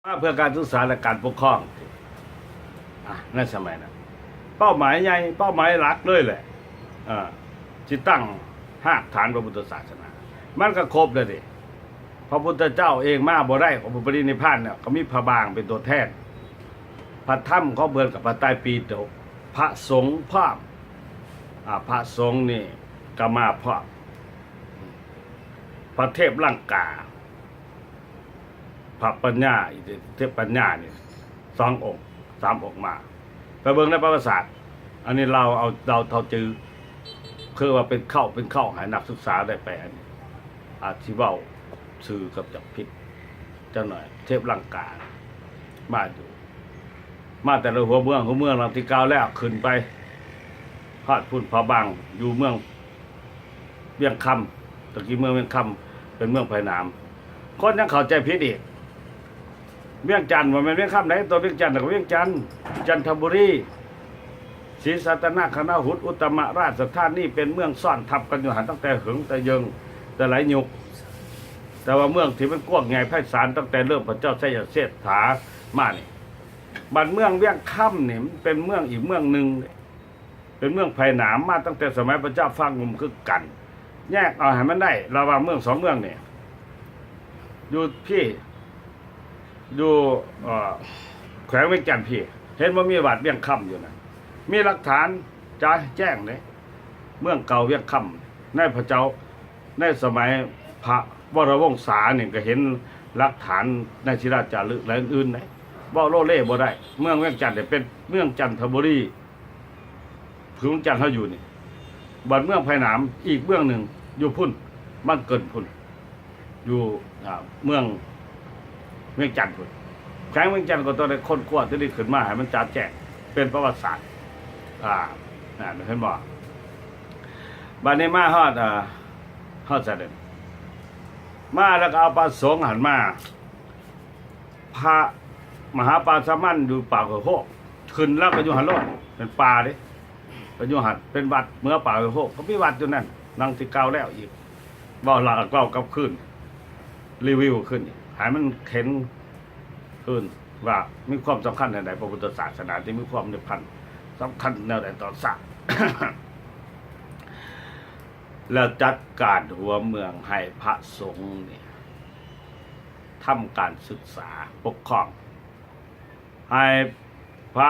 เพื่อการศึกษาและการปกครองในสมัยนั้นเป้าหมายใหญ่เป้าหมายหลักเลยแหละที่ตั้งหากฐานพระพุทธศาสนามันก็ครบเลยดิพระพุทธเจ้าเองมาบ่ได้ของพระปรินิพพานเนี่ยก็มีพระบางเป็นตัวแทนพระธรรมเขาเบินกับพระไตรปิฎกพระสงฆ์พร้อมพระสงฆ์นี่ก็มาพร้อมพระเทพลังกาพระปัญญาเทพปัญญาเนี่ย2 องค์ 3 องค์มาไปเบิ่งในประวัติศาสตร์อันนี้เราจือคือว่าเป็นเข้าให้นักศึกษาได้ไปอันนี้อาชีวะสื่อกับจับผิดเจ้าหน่อยเทพลังกามาอยู่มาแต่ละหัวเมืองเราที่กล่าวแล้วขึ้นไปฮอดพุ่นพระบางอยู่เมืองเวียงคำตะกี้เมืองเวียงคำเป็นเมืองไผ่น้ำคนยังเข้าใจผิดอีกเวียงจันทร์ว่ามันเวียงคำไหนตัวเวียงจันทร์กับเวียงจันทร์จันทบุรีศรีสัตนคณหุตอุตตมราชธานีเป็นเมืองซ่อนทับกันอยู่หันตั้งแต่หึงแต่ยังแต่หลายยุคแต่ว่าเมืองที่มันกว้างใหญ่ไพศาลตั้งแต่เริ่มพระเจ้าชัยเชษฐามานี่บ้านเมืองเวียงคำนี่มันเป็นเมืองอีกเมืองหนึ่งเป็นเมืองไผ่หนามมาตั้งแต่สมัยพระเจ้าฟ้างุมคือกันแยกเอาให้มันได้ระหว่างเมือง2 เมืองนี่อยู่พี่อยู่แขวงเวียงจันทร์พี่เห็นว่ามีวัดเวียงคำอยู่นะมีหลักฐานจะแจ้งเลยเมืองเก่าเวียงคำในพระเจ้าในสมัยพระวรวงศาเนี่ยก็เห็นหลักฐานในศิลาจารึกและอื่นๆไหนบ่โลเล่บ่ได้เมืองเวียงจันทร์เนี่ยเป็นเมืองจันทบุรีคือเมืองจันทร์เขาอยู่นี่บัดเมืองไผ่หนามอีกเมืองหนึ่งอยู่พุ่นบ้านเกินพุ่นอยู่เมืองเวียงจันทร์พุ่นแข้งเวียงจันทร์ก็ต้องได้ค้นคว้าที่ได้ขึ้นมาให้มันจัดแจ้งเป็นประวัติศาสตร์เห็นบ่บัดนี้มาฮอดเสด็จมาแล้วก็เอาปลาสงหันมาพระมหาปลาสมันอยู่ป่าหัวโคกขึ้นแล้วก็อยู่หันโลดเป็นป่าดิเป็นอยู่หันเป็นวัดเมื่อป่าหัวโคกเขามีวัดอยู่นั่นนั่งที่เก่าแล้วอีกบ่หลักเล่ากับขึ้นรีวิวขึ้นหายมันเข็นขึ้นว่ามีความสำคัญในใดพระพุทธศาสนาที่มีความสำคัญแนวใดต่อศาสตร์ แล้วจัดการหัวเมืองให้พระสงฆ์เนี่ยทำการศึกษาปกครองให้พระ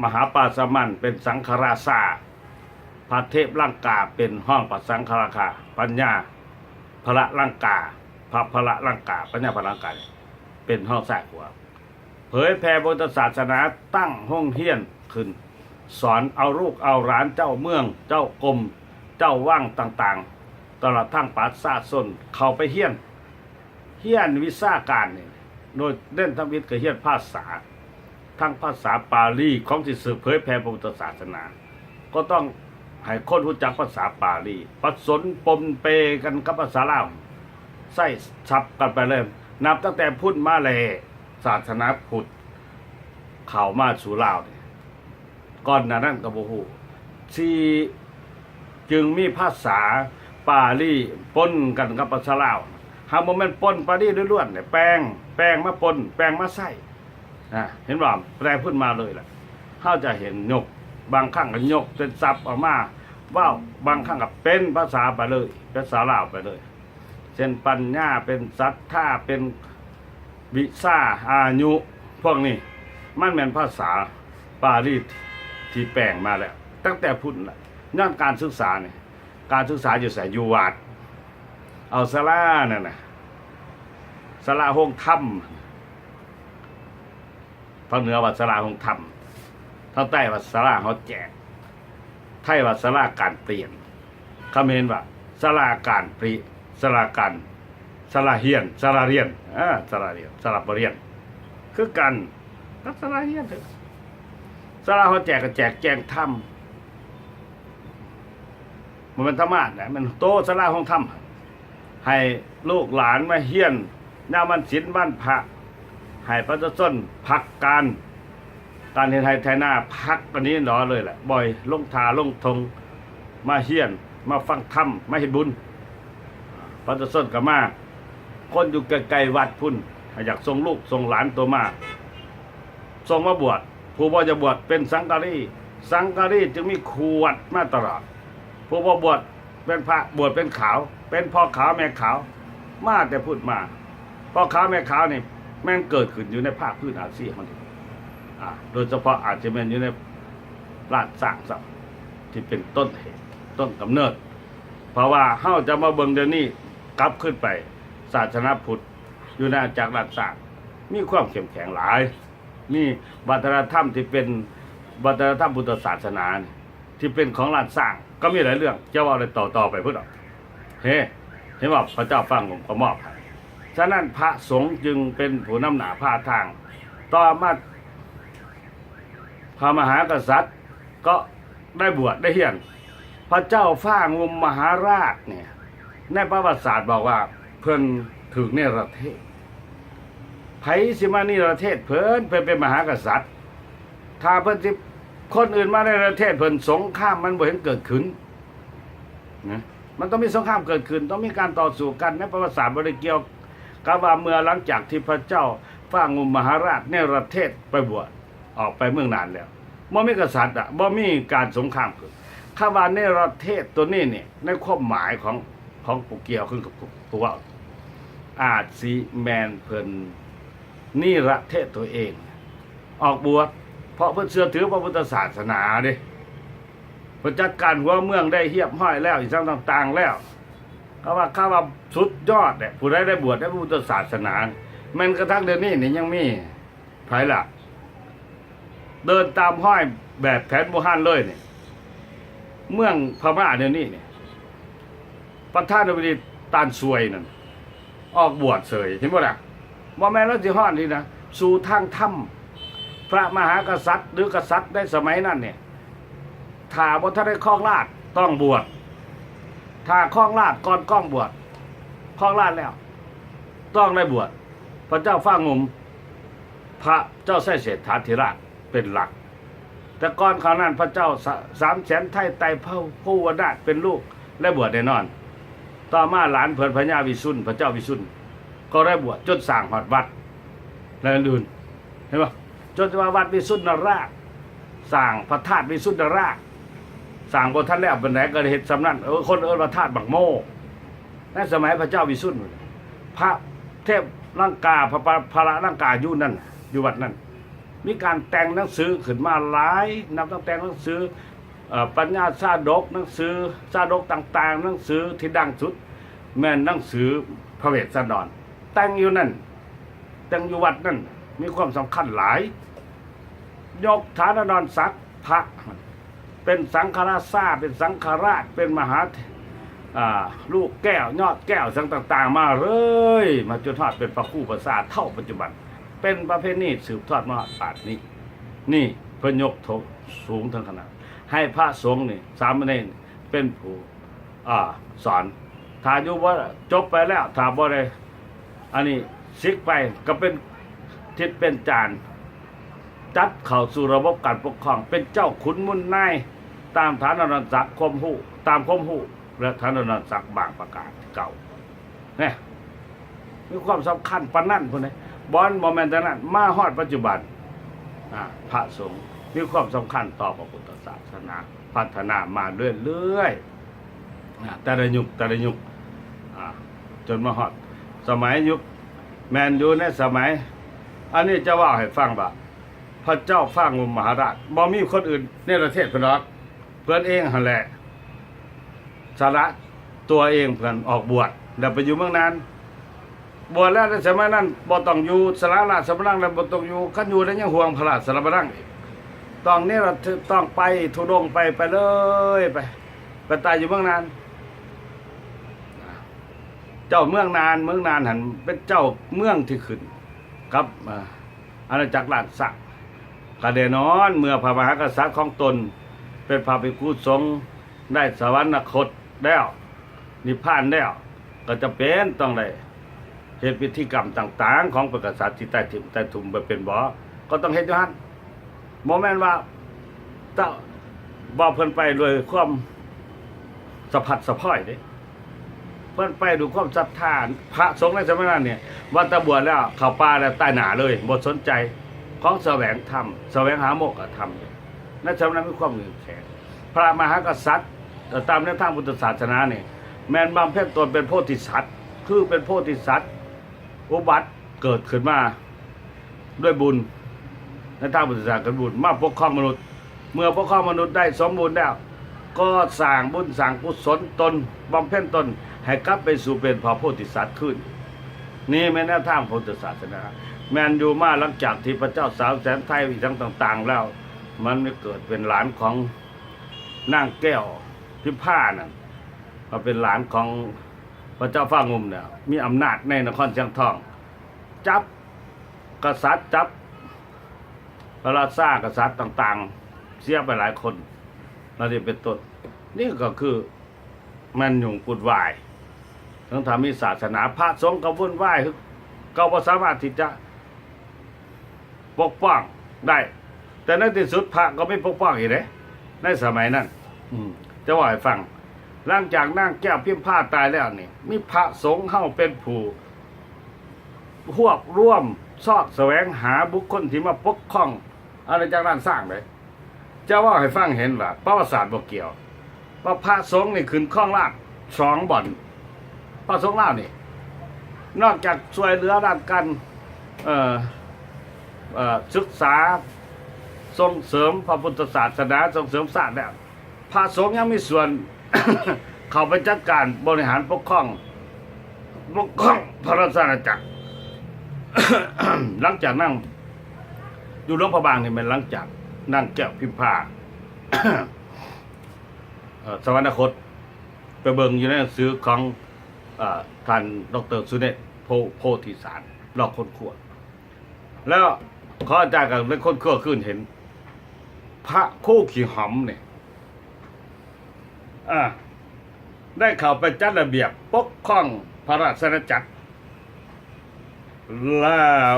มหาปาสมันเป็นสังฆราชาพระเทพลังกาเป็นห้องปัสสังฆราชาปัญญาพระลังกาพระลังกาปัญญาพระลังกาเป็นห้องแทรกหัวเผยแผ่พุทธศาสนาตั้งห้องเฮียนขึ้นสอนเอาลูกเอาหลานเจ้าเมืองเจ้ากรมเจ้าว่างต่างๆตลอดทั้งปราสาทสนเข้าไปเฮียนวิชาการนี่โดยเล่นทั้งวิทย์กับเฮียนภาษาทั้งภาษาปาลีของที่สืบเผยแผ่พระพุทธศาสนาก็ต้องให้คนรู้จักภาษาปาลีผสมปนเปกันกับภาษาลาวใส่ฉับกันไปเลยนับตั้งแต่พุทธมาเลยศาสนาพุทธเข้ามาสู่ลาวก่อนหน้านั้นก็บ่ฮู้ที่จึงมีภาษาปาลีปนกันกับภาษาลาวหากบ่แม่นปนปาลีล้วนๆเนี่ยแปลงมาปนแปลงมาใส่เห็นบ่แปลขึ้นมาเลยล่ะเฮาจะเห็นยกบางครั้งก็ยกเป็นศัพท์ออกมาว้าวบางครั้งก็เป็นภาษาไปเลยภาษาลาวไปเลยเช่นปัญญาเป็นศรัทธาเป็นวิชาอายุพวกนี้มันแม่นภาษาปาลีที่แปลงมาแล้วตั้งแต่พุทธน่ะย้อนการศึกษาเนี่ยการศึกษาอยู่ใส่อยู่วัดเอาศาลานั่นน่ะศาลาห้องธรรมทางเหนือว่าศาลาห้องธรรมทางใต้ว่าศาลาเฮาแจกไทยว่าศาลาการเปลี่ยนเขมรว่าศาลาการปริศาลาการศาลาเฮียนศาลาเรียนศาลาเรียนศาลาปรริญญาคือกันกับศาลาเฮียนเถอะศาลาเขาแจกก็แจกแจงธรรมมันเป็นธรรมะนะมันโตศาลาของธรรมให้ลูกหลานมาเฮียนย่ามันศีลบ้านพระให้ประชาชนพักการเฮ็ดไร่ไถนาพักอันนี้หนอเลยแหละบ่อยลงทาลงทงมาเฮียนมาฟังธรรมมาเฮ็ดบุญประชาชนก็มา คนอยู่ไกลๆวัดพุ่นอยากส่งลูกส่งหลานตัวมาส่งมาบวชผู้บ่จะบวชเป็นสังฆารีจึงมีขวดมาตลอดผู้บ่บวชเป็นพระบวชเป็นขาวเป็นพ่อขาวแม่ขาวมาแต่พูดมาพ่อขาวแม่ขาวนี่แม่งเกิดขึ้นอยู่ในภาคพื้นอาเซียนโดยเฉพาะอาจจะเป็นอยู่ในราชสร้างสัพที่เป็นต้นเหตุต้นกำเนิดเพราะว่าเฮาจะมาเบิ่งเดี๋ยวนี้กลับขึ้นไปศาสนาพุทธอยู่ในจากราชสร้างมีความเข้มแข็งหลายมีวัฒนธรรมที่เป็นวัฒนธรรมพุทธศาสนาที่เป็นของราชสร้างก็มีหลายเรื่องจะว่าอะไรต่อไปพุ่นเห็นว่าพระเจ้าฟังผมก็มอบให้ฉะนั้นพระสงฆ์จึงเป็นผู้นำหน้าพาทางต่อมาพระมหากษัตริย์ก็ได้บวชได้เฮียนพระเจ้าฟ้างุมมหาราชเนี่ยในประวัติศาสตร์บอกว่าเพิ่นถึงเนรเทศไผสิมานิรเทศเพิ่นเป็นมหากษัตริย์ถ้าเพิ่นสิคนอื่นมาในประเทศเพิ่นสงครามมันบ่เห็นเกิดขึ้นนะมันต้องมีสงครามเกิดขึ้นต้องมีการต่อสู้กันในประวัติศาสตร์บ่ได้เกี่ยวกับว่าเมื่อหลังจากที่พระเจ้าฟ้างุมมหาราชเนรเทศไปบวชออกไปเมืองนานแล้วบ่มีกษัตริย์บ่มีการสงครามเกิดคำว่าเนรเทศตัวนี้เนี่ยในความหมายของผู้เกี่ยวขึ้นกับตัวอาจสิแมนเพิ่นนิรเทศตัวเองออกบวชเพราะเพิ่นเชื่อถือพระพุทธศาสนาเด้เพิ่นจัดการหัวเมืองได้เฮียบห้อยแล้วอีกสิ่งต่างๆแล้วก็ว่าข้าว่าสุดยอดเนี่ยผู้ใดได้บวชได้พระพุทธศาสนาแม้กระทั่งเดี๋ยวนี้นี่ยังมีไผล่ะเดินตามห้อยแบบแผนโบราณเลยเนี่ยเมืองพม่าเดี๋ยวนี้เนี่ยประธานาธิบดีตานซวยนั่นออกบวชเสยเห็นบ่ล่ะบ่แม่นแล้วสิฮอดนี่นะสู่ทางธรรมพระมหากษัตริย์หรือกษัตริย์ได้สมัยนั้นเนี่ยถ้าบ่ทันได้ครองราชย์ต้องบวชถ้าครองราชย์ก่อนก้องบวชครองราชย์แล้วต้องได้บวชพระเจ้าฟ้างุมพระเจ้าไส้เศรษฐาธิราชเป็นหลักแต่ก่อนคราวนั้นพระเจ้า300,000ไทยไตผู้วนาถเป็นลูกและบวชแน่นอนต่อมาหลานเพิ่นพญาวิสุทธิ์พระเจ้าวิสุทธิ์ก็ได้บวชจนสร้างหอดวัดและอื่นเห็นป่ะจนว่าวัดวิสุทธินราชสร้างพระธาตุวิสุทธินราชสร้างบนท่านแล้วเป็นไหนก็เห็นสำนักคนพระธาตุบักโมในสมัยพระเจ้าวิสุทธิ์พระเทพลังกาพระลังกาอยู่นั่นอยู่วัดนั้นมีการแต่งหนังสือขึ้นมาหลายนับตั้งแต่หนังสือปัญญาชาดกหนังสือชาดกต่างๆหนังสือที่ดังสุดแม่นหนังสือพระเวสสันดรแต่งอยู่นั่นแต่งอยู่วัดนั่นมีความสำคัญหลายยกฐานนรศักดิ์พระเป็นสังฆราชเป็นสังฆราชเป็นมหาลูกแก้วยอดแก้วสังต่างๆมาเลยมาจนทอดเป็นพระคู่พระศาสเท่าปัจจุบันเป็นประเพณีสืบทอดมาป่านนี้นี่เพิ่นยกโถสูงทั้งขนาดให้พระสงฆ์นี่สามเณรเป็นผู้สอนถ้าอยู่ว่าจบไปแล้วถ้าบ่ได้อันนี้ซิกไปก็เป็นทิศเป็นจานจัดเข้าสู่ระบบการปกครองเป็นเจ้าขุนมุนนายตามฐานนรศักดิ์คมหู้ตามคมหู้และฐานนรศักดิ์บางประกาศเก่าเนี่ยมีความสำคัญปานนั้นพุ่นนี่บอนโมเมนต์นั้นมาฮอดปัจจุบันพระสงฆ์มีความสำคัญต่อพระพุทธศาสนาพัฒนามาเรื่อยๆแต่ละยุคจนมาฮอดสมัยยุคแมนอยู่ในสมัยอันนี้จะว่าให้ฟังบ่พระเจ้าฟ้างุมมหาราชบ่มีคนอื่นในประเทศเพิ่นหรอกเพิ่นเองหั่นแหละสาระตัวเองเพิ่นออกบวชแล้วไปอยู่เมืองนั้นบวชแล้วในสมัยนั้นบ่ต้องอยู่สละราชบัลลังก์แล้วบ่ต้องอยู่คันอยู่แล้วยังห่วงพระราชบัลลังก์อีกต้องนี่เราต้องไปทุดงไปเลยไปตายอยู่เมืองนั้นเจ้าเมืองนานหันเป็นเจ้าเมืองที่ขึ้นครับอาณาจักรราชสักดิ์กระเดนอนเมื่อพระมหากษัตริย์ของตนเป็นพระภิกษุสงฆ์ได้สวรรคตแล้วนิพพานแล้วก็จะเป็นต้องได้เหตุพิธีกรรมต่างๆของพระกษัตริย์ที่ใต้ถุ่มไปเป็นบ่ก็ต้องเฮ็ดอยู่หั่นบ่แม่นว่าบ่เพิ่นไปด้วยความสะพัดสะพ้อยเด้ เพิ่นไปดูความศรัทธาพระสงฆ์ในสมัยนั้นเนี่ยวันตะบวชแล้วเข้าป่าแล้วตายหนาเลยบ่สนใจของแสวงธรรมแสวงหาโมกขธรรมในสมัยนั้นมีความหนึ่งแข็งพระมหากษัตริย์ตามแนวทางพุทธศาสนาเนี่ยแม่นบำเพ็ญตนเป็นโพธิสัตว์คือเป็นโพธิสัตว์อุบัติเกิดขึ้นมาด้วยบุญในทางพุทธศาสนาบุญมาปกครองมนุษย์เมื่อปกครองมนุษย์ได้สมบูรณ์แล้วก็สร้างบุญสร้างกุศลตนบำเพ็ญตนให้กลับไปสู่เป็นพระโพธิสัตว์ขึ้นนี่แม่นแนวทางพุทธศาสนาแมนอยู่มาหลังจากที่พระเจ้าสาวแสนไทยอีกทั้งต่างๆแล้วมันเกิดเป็นหลานของนางแก้วพิมพานั่นมาเป็นหลานของพระเจ้าฟ้างุ่มเนี่ยมีอำนาจในนครเชียงทองจับกษัตริย์จับพระราชากษัตริย์ต่างๆเสียไปหลายคนเราได้เป็นต้นนี่ก็คือมันยุ่งปุดวายทั้งทำมีศาสนาพระสงฆ์ก็วุ่นวายก็บ่สามารถที่จะปกป้องได้แต่ในที่สุดพระก็ไม่ปกป้องอีกเลยในสมัยนั้นจะว่าให้ฟังหลังจากนางแก้วพิมพาตายแล้วนี่มีพระสงฆ์เข้าเป็นผู้พวกร่วมซอกแสวงหาบุคคลที่มาปกป้องอะไรจากนั้นสร้างเลยจะว่าให้ฟังเห็นว่าประวัติศาสตร์บ่เกี่ยวว่าพระสงฆ์นี่ขึ้นข้องราช2 บ่อนพระสงฆ์ลาวนี่นอกจากช่วยเหลือด้านการศึกษาส่งเสริมพระพุทธศาสนาส่งเสริมศาสตร์แล้วพระสงฆ์ยังมีส่วน เข้าไปจัดการบริหารปกครองพระราชอาณาจักร หลังจากนั่งอยู่หลวงพระบางนี่มันหลังจากนั่งแก้วพิมพา สวรรคตไปเบิ่งอยู่ในหนังสือของท่านดร.สุเนศโพธิสารลอกคนขวดแล้วขออาจารย์กับเป็นคนขั้วขึ้นเห็นพระคู่ขี่หอมเนี่ยได้เข้าไปจัดระเบียบปกครองพระราชอาณาจักรแล้ว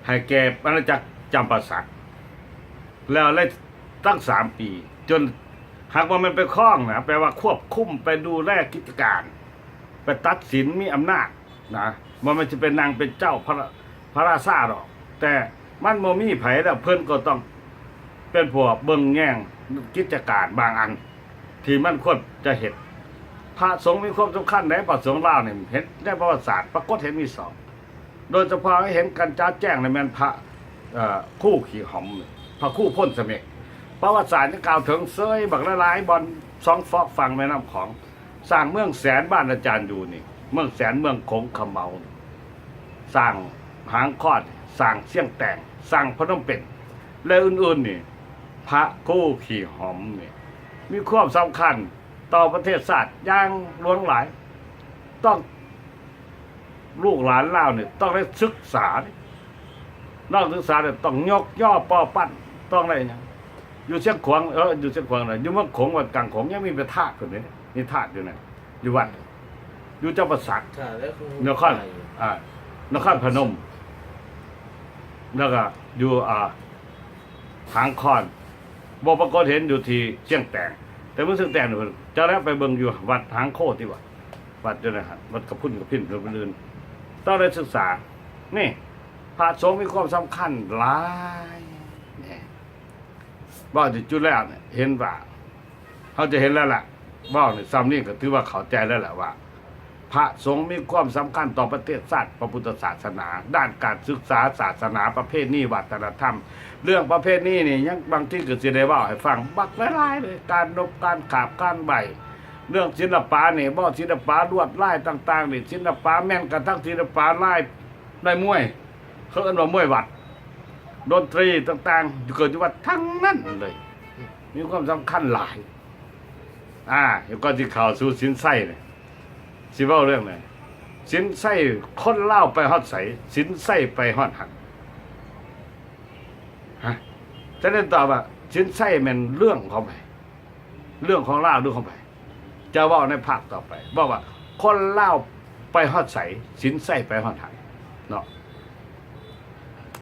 ให้แก่อาณาจักรจำปาสักแล้วเลยตั้ง3 ปีจนหากว่ามันไปคล้องนะแปลว่าควบคุมไปดูแลกิจการไปตัดสินมีอำนาจนะมันจะเป็นนางเป็นเจ้าพระราชาหรอกแต่มันโมมีไผแล้วเพิ่นก็ต้องเป็นพวกเบิ่งแง่งกิจการบางอันที่มันควรจะเห็นพระสงฆ์มีความสำคัญในพระสงฆ์ลาวเนี่ยเห็นในประวัติศาสตร์ปรากฏเห็นมี2โดยเฉพาะให้เห็นกันจ้าแจ้งในแม่นพระคู่ขี่หอมพระคู่พ่นเสม็ดประวัติศาสตร์จะกล่าวถึงเซยบักละลายบอล2 ฟอกฝั่งแม่น้ำของสร้างเมืองแสนบ้านอาจารย์อยู่นี่เมืองแสนเมืองคงขมเมาสร้างหางคอดสร้างเสี่ยงแต่งสร้างพนมเปญและอื่นๆนี่พระคู่ขี่หอมนี่มีความสำคัญต่อประเทศชาติอย่างหลวงหลายต้องลูกหลานลาวเนี่ยต้องได้ศึกษานอกศึกษาเนี่ยต้องยกย่อปอปั้นต้องอะไรอย่างอยู่เชียงขวางอยู่เชียงขวางเลยอยู่เมืองขงวัดกลางขงยังมีพระธาตุอยู่นี่มีธาตุอยู่นะอยู่วัดอยู่เจ้าประสาทนครนครพนมแล้วก็อยู่หางคอนบ่ปรากฏเห็นอยู่ที่เชียงแตงแต่เมื่อเชียงแตงเนี่ยจะแล้วไปเบิ่งอยู่วัดหางโคที่วัดอยู่นะฮะวัดกระพุ่นหรืออื่นต้องได้ศึกษานี่พระสงฆ์มีความสำคัญหลายว่าจุดแรกเนี่ยเห็นว่าเขาจะเห็นแล้วแหละว่าเนี่ยซ้ำนี่ก็ถือว่าเข้าใจแล้วแหละว่าพระสงฆ์มีความสำคัญต่อประเทศชาติพระพุทธศาสนาด้านการศึกษาศาสนาประเพณีวัฒนธรรมเรื่องประเพณีนี่ยังบางที่ก็จะได้ว่าให้ฟังบักหลายๆเลยการนบการขาบการใบเรื่องศิลปะนี่บ่ศิลปะลวดลายต่างๆนี่ศิลปะแม่นกระทั่งศิลปะลายได้มวยเขาเรียกว่ามวยวัดดนตรีต่างๆเกิดที่วัดทั้งนั้นเลยมีความสำคัญหลายเดี๋ยวก่อนที่ข่าวสู่สินไส้เนี่ยสิเว้าเรื่องไหนสินไส้คนเล่าไปฮอดใสสินไส้ไปฮอดหักจะได้ตอบว่าสินไส้มันเรื่องของไปเรื่องของเล่าเรื่องของไปจะว่าในภาคต่อไปบอกว่าคนเล่าไปฮอดใสสินไส้ไปฮอดหักเนาะ